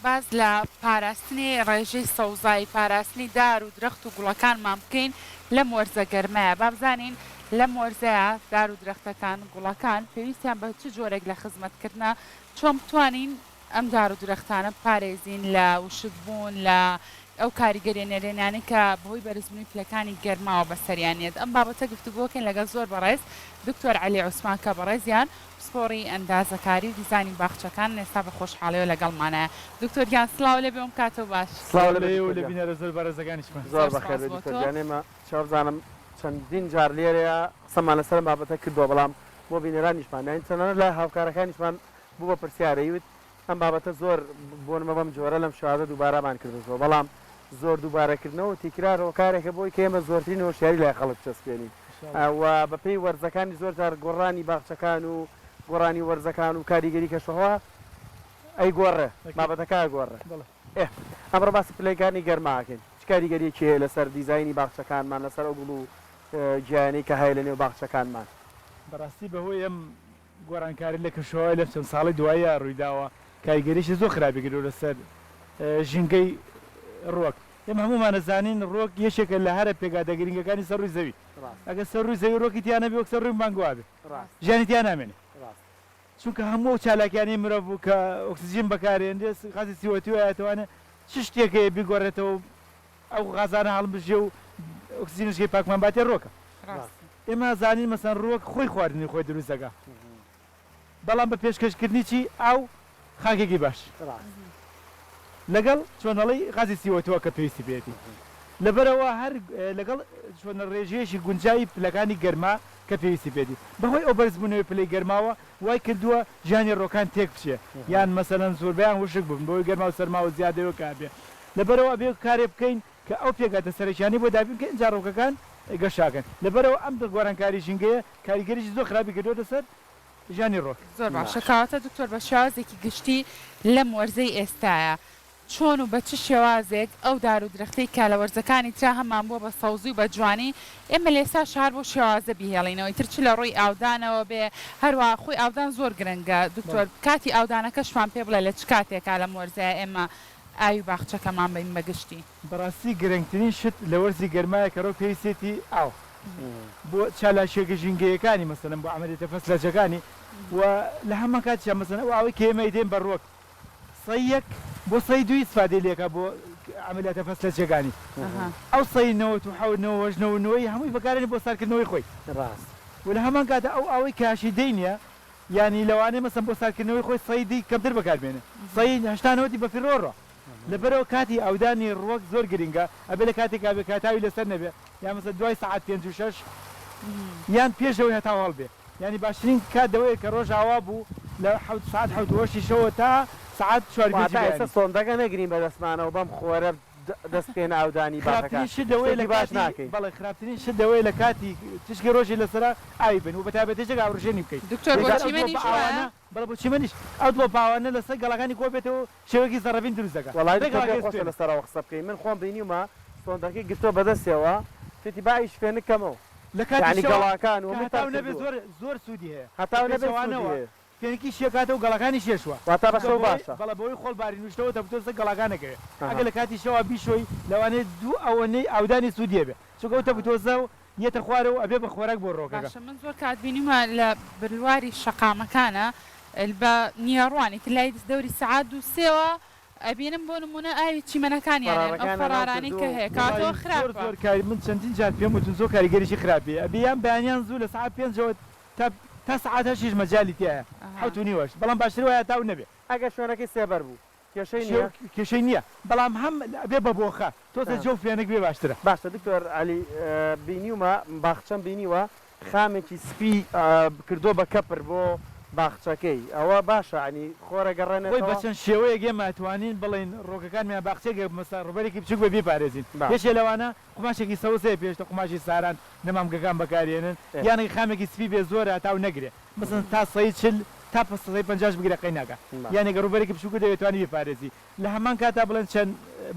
باز لە پاراستنی ڕێژەی سەوزایی پاراستنی دار و درەخت و گوڵەکانمان بکەین لەم وەرزە گەرمایە با بزانین لەم وەرزەیە دار و درەختەکان گوڵەکان پێویستیان بە چ جۆرێک لە خزمەتکردنا چۆن بتوانین ئەم دار و درەختانە پارێزین لە وشکبوون لە ئەو کاریگەریە نێرێنانی کە بەهۆی بەرزبوونی پلەکانی گەرماوە بەسەریانێت ئەم بابەتە گفتوگۆکەین لەگەڵ زۆر بەڕێز دکتۆر عەلی عوسمان کە بەڕێزیان پسپۆڕی ئەندازەکاری و دیزانی باخچەکان ئێستا بە خۆشحاڵیەوە لەگەڵمانایە دکتۆریان سڵاو لێ بێم کاتەوە باش لە بینەرە زۆر بەڕێزەکانیشمان زۆر بەخێر دکتۆرجانێمە چاوزانم چەندین جار لێرەیە قسەمان لەسەر بابەتە کردووە بەڵام بۆ بینەرانیشمان نین چەندانە لە هاوکارەکانیشمان بوو بە پرسیارەیوت ئەم بابەتە زۆر بۆنمە بەم جۆرە لەم شوازە دووبارەمان کردوەوە بەڵام زۆر دووبارەکردنەوە تیکرارەوە کارێکە بۆی کە ئێمە زۆرترین هۆشیاری لای خەڵک چەسپێنین و بەپێی وەرزەکانی زۆر جار گۆڕانی باخچەکان و گۆڕانی وەرزەکان و کاریگەری کەشەوە ئەی گۆڕێ بابەتەکە گۆڕێ ئەمڕۆ باسی پلەکانی گەرماکەین چ کاریگەریەکێ لەسەر دیزایانی باخچەکانمان لەسەر ئەو گوڵ و گیانەی کە هەیە لە نێو باخچەکانمان بەڕاستی بەهۆی ئەم گۆڕانکاری لە کەشەوە لە چەند ساڵی دوایە ڕوویداوە کاریگەریشی زۆر خراپی کردو لەسەر ژینگەی ڕۆک ئێمە هەمومان نەزانین ڕۆک یەکێکە لە هەرە پێگادەگرنگەکانی سەر ڕووی زەوی ئەگەر سەر ڕووی زەوی ڕۆکی تیانە بێ وەک سەر ڕووی مانگوا بێ ژیانی تیان نامێنێ چونکە هەموو چالاکیانی مرۆڤ بوو کە ئۆکسیژن بەکارێنێ غازی سیۆتی ئەتوانێت چ شتێکەیە بیگۆڕێتەوە ئەو غازانە هەڵبژێ و ئۆکسیژنشکی پاکمان باتێ ڕۆکە ئێمە زانین مەسەن ڕۆک خۆی خواردنی خۆی دروست دەکا بەڵام بە پێشکەشکردنی چی ئاو خاکێکی باش لەگەڵ چۆنەڵی غازی سیۆتەوە کە پێویستی بێتی لەبەرەوە هەر لەگەڵ چۆنە ڕێژەیەشی گونجاوی پلەکانی گەرما کە پێویستی بێتی بەهۆی ئەو بەرزبوونەوەی پلەی گەرماوە وای کردووە ژیانی ڕۆکان تێک بچێ یان مەسەلەن زۆربیان وشک بوون بۆی گەرما و سەرما و زیادەوە کابێ لەبەرەوە بێ کارێ بکەین کە ئەو پێگاتە سەرچانی بۆ دابین کە ئینجا ڕۆکەکان گەشاکەن لەبەرەوە ئەم گۆڕانکاری ژینگەیە کاریگەریشی زۆر خراپی کردووە سەر ژیانی ڕۆک زۆر باشە کەواتە دکتۆر بە شێوازێکی گشتی لەم وەرزەی ئێستایە چۆن و بە چ شێوازێک ئەو دار و درەختەی کە لە وەرزەکانی ترا هەمان بووە بە سەوزی و بە جوانی ئێمە لێستا شار بۆ شێوازە بیهێڵینەوەی ترچ لە ڕووی ئاودانەوە بێ هەروە خۆی ئاودان زۆر گرنگە دکتۆر کاتی ئاودانەکەشمان پێ بڵێ لە چ کاتێکا لەم وەرزەیە ئێمە ئاوی باخچەکەمان بین بەگشتی بەڕاستی گرنگترین شت لە وەرزی گەرمایە کە ڕۆ پێویستێتی ئاو بۆ چالاشێکە ژینگەیەکانی مەسەلەن بۆ عەمەلیەتە فەسلەجەکانی و لە هەمان کاتیان مەسەلەن ئەو ئاوەی کە ئێمە دێن بە ڕۆک سەیەک بۆ سەی دوی استفادەی لێکە بۆ عەمەلیاتە فەسلەجەکانی ئەو سەی 98 هەمووی بەکارێنێ بۆ سارکردنەوەی خۆی ڕاست و لە هەمان کاتە ئەو ئاوەی کاشی دەینە ینی لەوانەیە مەسەن بۆ سارکردنەوەی خۆی سەیدی کەمتر بەکاربێنێ سەی 89 بە فیڕۆڕە لەبەرەوە کاتی ئەودانی ڕۆک زۆر گرنگە ئەبێ لە کاتێکا بێ کاتاوی لەسەر نەبێ یان مەسەن دوای سەعات 5 یان پێشەوەی هەتا هەڵبێ ینی باشترین کات دەوەیە کە ڕۆژ ئاوا بوو لە 7 شەوە تا سعات 4 سۆندەکە نەگرین بە دەستمانەوە بەم خۆرە دەست پێێن ئاودانی باخەکەی لە باش ناکەین بەڵێ خراپترین شت دەوەی لە کاتی تشکی ڕۆژی لەسرە ئاوی بن و بەتابەتێک ئاوڕژێنی بکەیت دکتۆر بەڵە بۆ چیمەنیش ئەو دڵ پاوانە لەسەر گەڵەکانی کۆ بێتەوە شێوەکی زەڕەبین دروست دەکات وڵای خۆشە لەسەرەوە قسە بکەین من خۆم بینیومە سۆندەکەی گرتۆ بەدەستەوە پێتی باعیش فێنکەمەوە لە کاتی گەڵاکان و نەبێ زۆر سوودی هەیە هەتاو نەبێوانەوە پێنکی شێکاتەوە گەڵەکانی شێشوە واتە بەشەو باشە بەڵە بۆی خۆڵ باری نوشتەوە دەبتۆسە گەڵاکانەکەوێت ئەگەر لە کاتی شەوە بیشۆی لەوانێت دوو ئەوەنەی ئاودانی سوودیە بێ چکەوتە بتۆزە و یەتە خوارەوە ئەبێ بە خۆراک بۆ ڕۆکەکە من زۆر کات بینیمە لە بڕواری شەقامەکانە بە نیێڕوانی لای دەوری سعات و سێوە ئەبینم بۆ نمونە ئاوی چیمەنەکانیان ئەو فەرارانەی کە هەیە کاتەوە خراپ زۆر کاری من چەندین جار پێم وتون زۆر کاریگەریشی خراپی ئەبیان بەیانیان زوو لە سعات 5 تا سعات 8 مەجالی تایە 7 بەڵام باشتر وایە تاو نەبێ ئەگە شوێنەکەی سێبەر بوو کێشەی نییە بەڵام هەم بێ بە بۆخە تۆسە جەو فێنێک بێ باشترە باشە دکتۆر عەلی بینیومە باخچەم بینیوە خامێکی سپی کردۆ بە کەپر بۆ باخچەکەی ئەوە باشە عنی خۆرە گەڕێنەوەی بە چەند شێوەیەک ئێمەتوانین بڵین ڕۆکەکانمیان باخچێک مەسا ڕوبەرێکی بچوک بە بپارێزین پێشێ لەوانە قماشێکی سەوسەیە پێشتە قماشی ساران نەمامگەکان بەکارێنن یانەی خامێکی سپی بێ زۆرە تاو نەگرێ مەسن تا سەی چل تا 50 بگرە قەیناکە یانێک ڕوبەرێکی بچووکە دەوێتوانی بپارێزی لە هەمان کاتا بڵێن چەند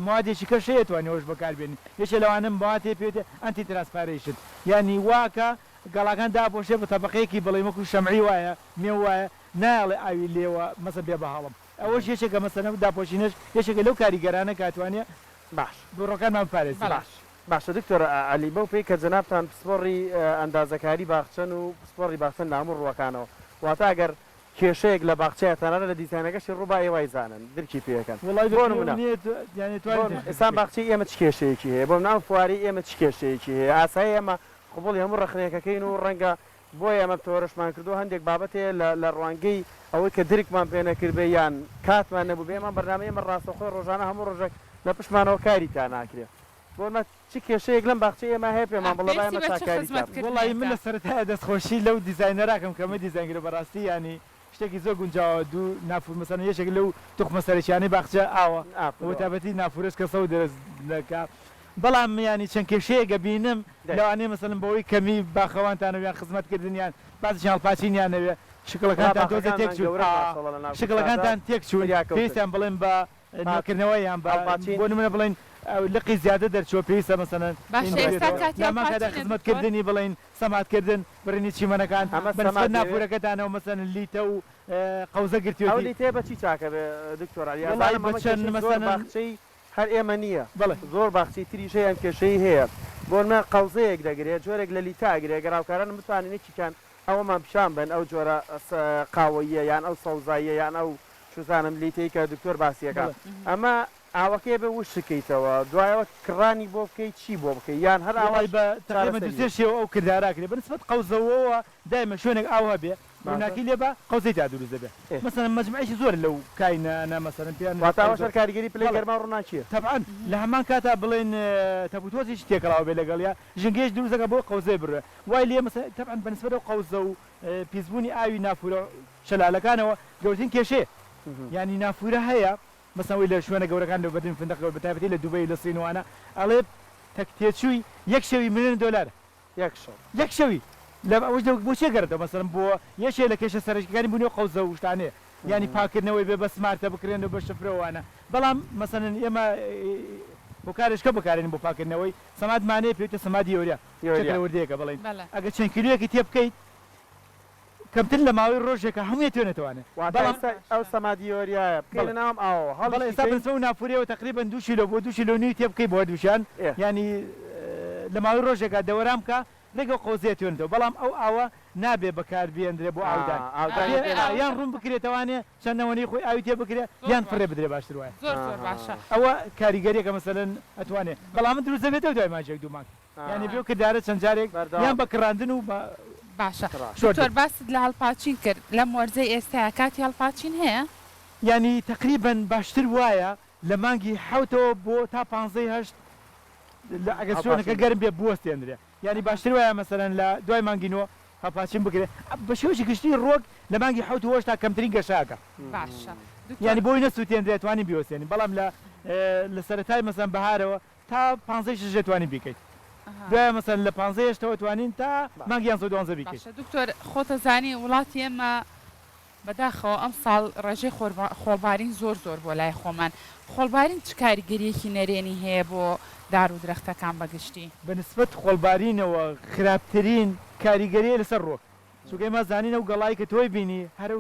موادێکی کەشەیە توانێوەش بەکاربێنی یەکێ لەوانم بواتێ پێێتێ ئەنتی ترانسپارێشن ینی واکە گەڵاکان داپۆشێ بە تەبقەیەکی بڵێ وەکو شەمعی وایە مێ وایە نایڵێ ئاوی لێوە مەسە بێ بە هەڵم ئەوەش یەکێکە مەسەنە داپۆشینش یەکێکە لەو کاریگەرانە کاتوانێ باش بڕۆکانمان پارێزی باشە دکتۆر علی بەو پێی کە جەنابتان پسپۆڕی ئەندازەکاری باخچەن و پسپۆڕی باخچەن لە هەموو ڕوەکانەوە واتە ئەگەر کێشەیەک لە باخچەیەتانە لە دیزاینەکەشی ڕووبا ئێوای زانن درکی پێەکەن ئێستا باخچی ئێمە چ کێشەیەکی هەیە بۆم ناو فواری ئێمە چ کێشەیەکی هەیە ئاسایی ئێمە قوبڵی هەموو ڕخنێکەکەین و ڕەنگە بۆیە ئەمە تۆرشمان کردو هەندێک بابەتەیە لە ڕوانگەی ئەوەی کە درکمان پێ نەکردبێ یان کاتمان نەبوو بێمان بەرنامە ئێمە ڕاستەخۆی ڕۆژانە هەموو ڕۆژێک لە پشمانەوە کاری تا ناکرێت بۆمە چ کێشەیەک لەم باخچەی ئێمە هەیە پێمان بڵێ ئێمە چاکاری وڵی من لە سەرەتایە دەستخۆشی لەو دیزاینەراکەم کەمە دیزاینگرە بەڕاستی ینی شتێکی زۆر گونجاوە دوو نافور مەسەن یەشێک لەو توخمە سەرچیانەی باخچە ئاوە بۆ تابەتی نافورش کە سەو دەست دەکا بەڵام ینی چەند کێشەیەکە بینم لەوانەیە مەسەلم بەوەی کەمی باخەوانتانەوەیان خزمەتکردنیان بعضیان هەڵپاچینیانەوە شکڵەکانتان تۆزە تێک شکڵەکانتان تێک چوون پێویستیان بڵێن بە ناکردنەوەیان بۆ نمونە بڵێن لقی زیادە دەرچوە پێویستە مەسەن لاماکەدا خزمەتکردنی بڵین سەماتکردن بڕینی چیمەنەکان نافورەکەتانەوە مەسەن لیتە و قەوزە گرتووە لیتێ بەچی چاکە دکتۆر باخچەی هەر ئێمە نییە زۆر باخچی تریشەیان کێشەی هەیە بۆمە قەوزەیەک دەگرێت جۆرێک لە لیتاگرێت گەراوکاران بتوانێتێکیان ئەوە مام پیشان بن ئەو جۆرە قاوەیە یان ئەو سەوزاییە یان ئەو شوزانم لیتەی کە دکتۆر باسیەکە ئەمە ئاوەکەی بە وش شکەیتەوە دوایەوە کڕانی بۆ بکەیت چی بۆ بکەیت یان هەر ئاوای بە دوێشەوە ئەو کرداراکرێت بنسبەت قەوزەوەەوە دایمە شوێنێک ئاوا بێ ناکی لێ بە قەوزەی تا دروست دەبێت مەسەن مەجموعەیەکی زۆر لەو کاینە مەسەن پێیان واتاوە کاریگەری پلەی گەرما ڕووناچیە تەبعاً لە هەمان کاتا بڵێن تەبوتۆزیش تێکەڵاو بێ لەگەڵ یا ژنگێش دروستەکە بۆ قەوزەی بڕێ وای لێ مەسەن تەبعاً بەنسبەت ئەو قەوزە و پیسبوونی ئاوی نافورە شەلالەکانەوە گەورەترین کێشەیە ینی نافورە هەیە مەسەوەی لە شوێنە گەورەکان لە بەدن فندەقەوە بەتابەتی لە دوبەی لە سینوانە ئەڵێ تەکتێچووی یەک شەوی ملیۆن دۆلار یەک شەوی لە ئەوش بۆچێ گەڕێتەوە مەسەرم بۆ یەشێ لە کێشە سەرشتەکانی بوونی قەوزە و شتانەیە ینی پاکردنەوەی بێ بە سمارتە بکرێنەوە بە شەفرەوەوانە بەڵام مەسەن ئێمە بۆ کارشکە بکارێنین بۆ پاکردنەوەی سەمادمانەیە پێوتە سەمادی یۆریا وردەیەکە بڵێن ئەگە چەند کیلویەکی تێ بکەیت کەمتر لە ماوەی ڕۆژێکە هەمووی توێنێتوانێت ئەو سەمادیۆریایە بکەی ناوم ئاوە هەڵ ئێستا بنسە و نافورەوە تقریبا 2 کیلۆ بۆ 2 کیلۆنی تێ بکەی بۆ دووشان ینی لە ماوەی ڕۆژێکە دەوەرام کە لەگە قۆزێ توێنێتەوە بەڵام ئەو ئاوە نابێ بەکار بێندرێ بۆ ئاودان یان ڕوون بکرێتەوانێ چەندەوەنی خۆی ئاوی تێ بکرێت یان فڕێ بدرێ باشتر وایە ئەوە کاریگەریەکە مەسەلەن ئەتوانێت بەڵام دروست دەبێتەوە دوای ماچێک دوومان ینی بێ کردارە چەند جارێک یان بە کڕاندن و باشە زۆر باست لە هەڵپاچین کرد لەم وەرزەی ئێستاە کاتی هەڵپاچین هەیە ینی تقریبن باشتر وایە لە مانگی حوتەوە بۆ تا 15 ئەگە سۆنەکە گەرم بێ بوەستێنرێ ینی باشتر وایە مەسەرەن لە دوای مانگینەوە هەڵپاچین بکرێت بە شێوەی گشتی ڕۆک لە مانگی حوتەوەش تا کەمترین گەشاکە باشە ینی بۆی نەسووتێنرێت توانی بیوەستێنی بەڵام لە سەرەتای مەسەن بەهارەوە تا 15 توانی بیکەیت دوای مەسەن لە 15 توانین تا مانگیان 12 بیکەیت دکتۆر خۆتە زانی وڵاتی ئێمە بەداخەوە ئەم ساڵ ڕێژەی خۆڵبارین زۆر بۆ لای خۆمان خۆڵبارین چ کاریگەریەکی نەرێنی هەیە بۆ دار و درەختەکان بەگشتی بەنسبەت خۆڵبارینەوە خراپترین کاریگەریە لەسەر ڕۆک چونکە ئێمە زانینە و گەڵای کە تۆی بینی هەر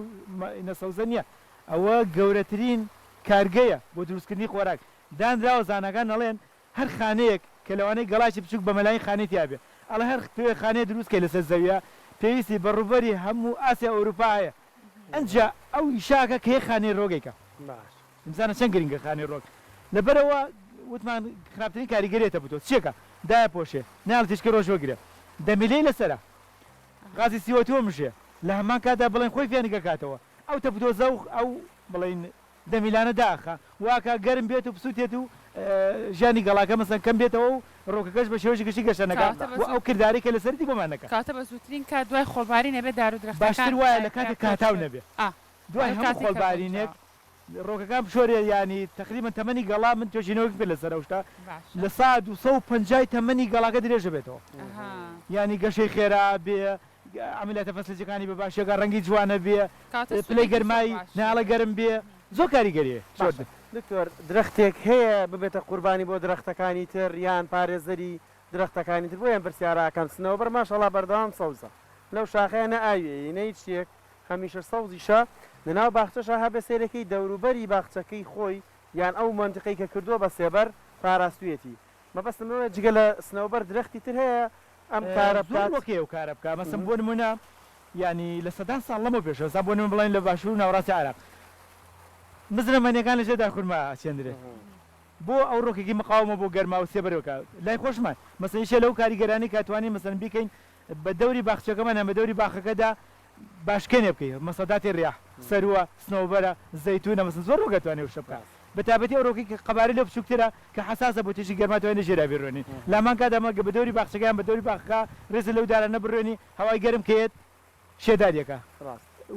نەسەوزە نییە ئەوە گەورەترین کارگەیە بۆ دروستکردنی خۆراک دانراوە زانەکان نەڵێن هەر خانەیەک کە لەوانەی گەڵاکی بچووک بە مەلای خانێت یابێ ئەڵە هەر خانێ دروستکە لەسەر زەویە پێویستی بەڕوبەری هەموو ئاسیا ئەوروپایە ئەنجا ئەو ئیشاکە کە خانەی ڕۆگێکە ئینسانە چەند گرنگە خانەی ڕۆک لەبەرەوە وتمان خراپترین کاریگەرێتە بتۆ چێکە دایە پۆشێ ناڵ تشکە ڕۆژ وەگرێ دەمیلەی لەسرە غازی سیوەتۆ مژێ لە هەمان کاتا بڵێن خۆی فێنگەکاتەوە ئەو تەبتۆ زەوخ ئەو بڵین دەمیلانە داخە واکە گەرم بێت و پسووتێت و ژیانی گەڵاکە مەسەن کەم بێتەوە و ڕۆکەکەش بە شێوەی گشتی گەشتنەکە ئەو کردداری کە لەسەری بۆمانەکە کاتە بە زووترین کات دوای خۆڵباری نەبێت دار و درەخت باشتر وایە لە کاتێک کاتاو نەبێت دوای هەموو خۆڵبارینێک ڕۆکەکان بشۆرێ ینی تقریبا تەمەنی گەڵا من توێژینەوەک بێت لەسەر ئەوشتا لە سا 250 تەمەنی گەڵاکە درێژە بێتەوە ینی گەشەی خێرا بێ عملیاتە فەسلجەکانی بە باشێکە ڕەنگی جوانە بێ پلەی گەرمایی ناڵە گەرم بێ زۆر کاریگەریە دکتۆر درەختێک هەیە ببێتە قوربانی بۆ درەختەکانی تر یان پارێزەری درەختەکانی تر بۆ یان پرسیاراکەم سنەوە بەر ماشەڵا بەردەوام سەوزە لەو شاخەیە نە ئاوێ نەی شتێک هەمیشە سەوزیشە لەناو باخچەش هەبە سێرەکەی دەوروبەری باخچەکەی خۆی یان ئەو منتیقەی کە کردووە بە سێبەر پاراستوێتی مەبەستمەوە جگە لە سنەوبەر درەختی تر هەیە ئەم کارە وەکێ و کارە بکە مەسم بۆ نمونە ینی لە سەدان ساڵ لەمە پێشەوە سا بۆ نمە بڵین لە باشوور و ناوڕاستی عێراق مزرەمەنیەکان لەژێدا خورما چێندرێ بۆ ئەو ڕۆکێکی مقاومە بۆ گەرما و سێبەرەوەکە لای خۆشمان مەسەن شە لەو کاریگەرانی کاتوانی مەسەن بیکەین بە دەوری باخچەکەمان بە دەوری باخەکەدا باشکێنێ بکەین مەسەداتی ڕیاح سەروە سنەوبەرە زەیتونە مەسن زۆر ڕۆگەتوانێ و شەبکە بەتابەتی ئەو ڕۆکی کە قەبارەی لە بچووکترە کە حساسە بۆ تێژی گەرماتوانێ ژێرا بێڕۆنی لامان کاتامەگە بە دەوری باخچەکان بە دەوری باخەکە ڕێز لەو دارانە بڕۆنی هەوای گەرم کێت شێداریەکە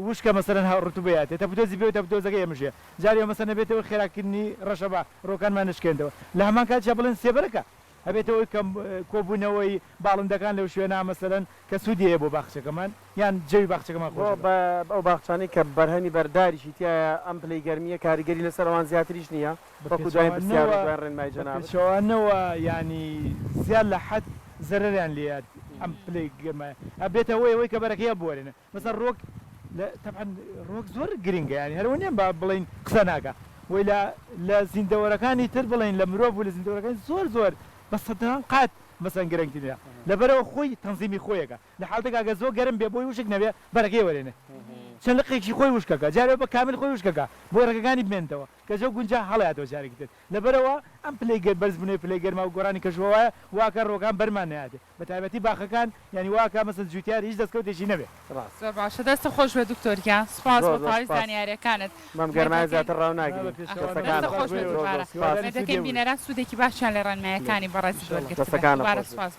وشکە مەسەرەن ڕتوبەیە تێتە بدۆزی بێت تە بدۆزەکەی ئەمژێ جاری مەسەن نەبێتەوە خێراکردنی ڕەشەبا ڕۆکانمان نشکێنەوە لە هەمان کاتیا بڵێن سێبەرەکە هەبێتەوەی کەم کۆبوونەوەی باڵندەکان لەو شوێنە مەسەرەن کە سوودیە بۆ باخچەکەمان یان جەوی باخچەکەمان خۆ ئەو باخچانەی کە بەرهەنی بەرداریشی تایە ئەم پلەی گەرمیە کاریگەری لەسەر ئەوان زیاتریش نییە ڕێنمای جەنابشەوانەوە ینی زیاد لە حەد زەرەریان لێات ئەم پلەی گەرمایە ئەبێتەوەی ئەوەی کە بەرەکەیە بوارێنە مەسەر ڕۆک ڕۆک زۆر گرنگە ینی هەرەوە نیە با بڵین قسە ناکە وی لە زیندەوەرەکانی تر بڵین لە مرۆڤ و لە زیندەوەرەکانی زۆر بە سەدان قات مەسەن گرنگترە لەبەرەوە خۆی تەنزیمی خۆیەکە لە حاڵتێکا گە زۆر گەرم بێ بۆی وشک نەبێ بەرەکەی وەرێنێ چەند لقێکی خۆی وشکەکە جارێ بە کامل خۆی وشکەکە بۆ ڕێگەکانی بمێنتەوە کە جە گونجا هەڵەیەەوە جارێکی تر لەبەرەوە ئەم پلەی گەر بەرزبوونەوەی پلەی گەرما و گۆڕانی کەژەوەیە واکە ڕۆکان بەرمان نایاتێ بە تایبەتی باخەکان ینی واکە مەسەن جوتیار هیچ دەستکەوتێکی نەبێ زۆر باشە دەستە خۆش بە دکتۆریان سپاس بۆ تاوی زانیاریەکانت مام گەرمای زیاتر ڕاو ناگرێت خۆش دەکەین بینەران سوودێکی باشیان لە ڕێنمایەکانی بەڕێزی دەرگرت